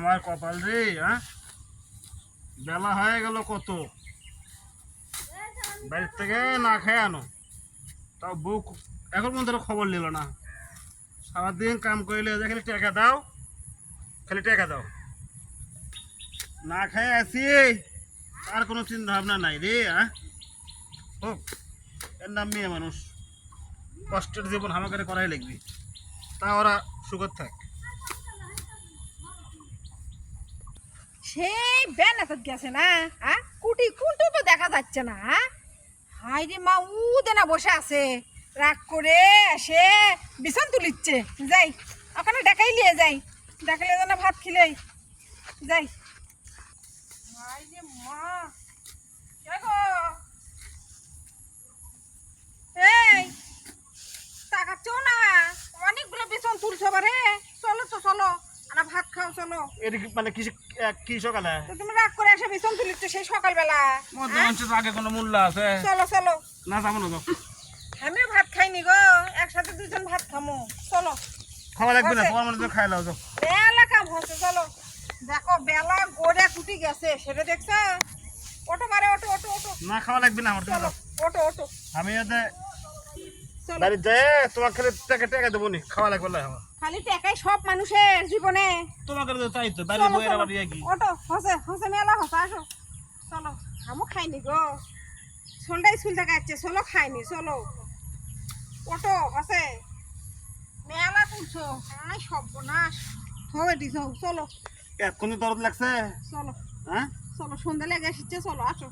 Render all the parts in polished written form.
আমার কপাল রে। হ্যাঁ, বেলা হয়ে গেল কত, বাড়ির থেকে না খেয়ে আনো, তাও বউ এখন পর্যন্ত খবর নিল না। সারাদিন কাম করলে খালি টাকা দাও, খালি টাকা দাও, না খেয়ে আসি, আর কোনো চিন্তা ভাবনা নাই রে। হ্যাঁ, হোক, এর নাম মেয়ে মানুষ, কষ্টের জীবন আমাকে করাই লাগবে, তা ওরা সুখত থাক। সেই বেনাতে গেছে না, হ্যাঁ কুটি কুলটো তো দেখা যাচ্ছে না। হ্যাঁ, হাই রে মা, দেনা বসে আছে, রাগ করে এসে বিছান তুলিচ্ছে। যাই ওখানে দেখাই লিয়ে যাই, দেখালে যেন ভাত খিলেই যাই। হাই রে মা, কে গো? এই তাকাচ্ছ না? অনেকগুলো বিছান তুলছো বারে, চলো তো চলো, আর ভাত খাও চলো। এটা মানে কি সকালে তো তুমি রাগ করে এসে বিছান তুলিচ্ছ সেই সকালবেলা? আগে কোনো মূল্য আছে? চলো চলো। না যাবো না, আমি ভাত খাইনি গো, একসাথে দুজন ভাত খামো, চলো। খাওয়া লাগবে না, তোমার মনে খাই লাও। বেলা কাম হচ্ছে, চলো। দেখো বেলা গোড়ে কুটি গেছে, সেটা দেখছো? ওটো মারে, ওটো ওটো ওটো। না খাওয়া লাগবে না আমার, চলো ওটো ওটো। আমি এতে চলো। বাড়ি যাই, তোমার খালি টাকা টাকা দেবো নি, খাওয়া লাগবে না আমার। খালি টাকাই সব মানুষের জীবনে। তোমাকে তো তাই তো, বাড়ি চলো, বইয়ের চলো। বাড়ি কি ওটো হসে হসে মেলা হসে, আসো চলো। আমু খাইনি গো, সোলটাই সুল দেখাচ্ছে, চলো খাইনি, চলো। ওটো হসে মেলা তুলছো, আই সর্বনাশ হবে দিছো, চলো। এখন দরদ লাগছে। চলো হ্যাঁ, চলো, সন্ধ্যা লেগে এসেছে, চলো আসো।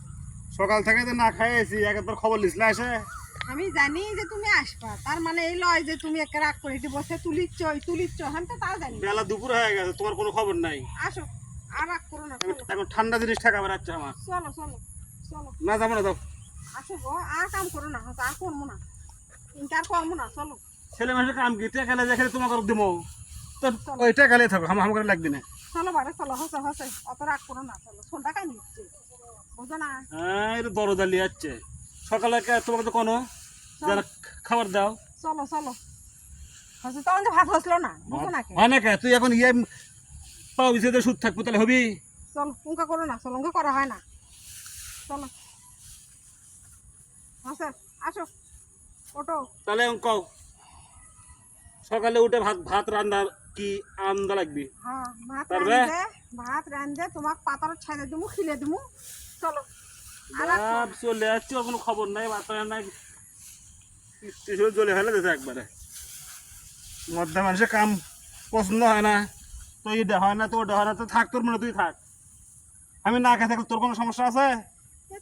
সকাল থেকে তো না খাই আছি, একবার খবর লিসলে আসে। আমি জানি যে তুমি আসবা, তার মানে এই লয় যে তুমি একে রাগ করে এটি বসে তুলিচ্ছ আমি তো তাও জানি। বেলা দুপুর হয়ে গেছে, তোমার কোনো খবর নাই। আসো, আর রাগ করো না, চলো এখন ঠান্ডা জিনিস ঠাকা বেড়াচ্ছে আমার। চলো চলো চলো। না যাবো না, যাও। আসো গো, আর কাম করো না, আর করবো না, আর করবো না, চলো। ছেলে মানুষের কাম কি, টেকালে দেখে তোমাকে দিবো তো, ওই টেকালে থাকো, আমার লাগবে না। চলো বারে, চলো হসে হসে, অত রাগ করো না, চলো। সন্ধ্যা কাই নিচ্ছে, বুঝো না? হ্যাঁ, এটা দরদালি যাচ্ছে সকালে, তোমাকে তো কোনো যারা খাবার দাও। চলো চলো হসে, তখন যে ভাত হসলো না, বুঝো না? কে অনেক, তুই এখন ইয়ে পাও বিছে সুদ থাকবো, তাহলে হবি? চলো, উঙ্কা করো না, চলো, উঙ্কা করা হয় না, চলো হসে, আসো ওটো। তাহলে কও, সকালে উঠে ভাত ভাত রান্না কি আন্দা লাগবে? হ্যাঁ, পারবে? ভাত রান্ধে তোমাক পাতার ছাইলে দিমু, খিলে দিমু, চলো। আর বাপ, চলে যাচ্ছি, ওর কোনো খবর নাই, বার্তা নাই, চলে ফেলে দিতে একবারে। মধ্যে মানুষের কাম পছন্দ হয় না, তো এটা হয় না, তো ওটা হয় না, তো থাক, তোর মনে তুই থাক, আমি না খেয়ে থাকলে তোর কোনো সমস্যা আছে?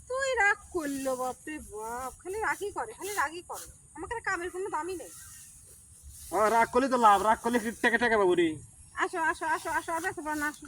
তুই রাগ করলো, বাপরে বাপ, খালি রাগই করে, খালি রাগই করে, আমাকে কামের কোনো দামই নেই। রাগ করলে তো লাভ, রাগ করলে টেকে টেকে বাবুরি। আসো আসো আসো আসো, আসো আসো, আসো।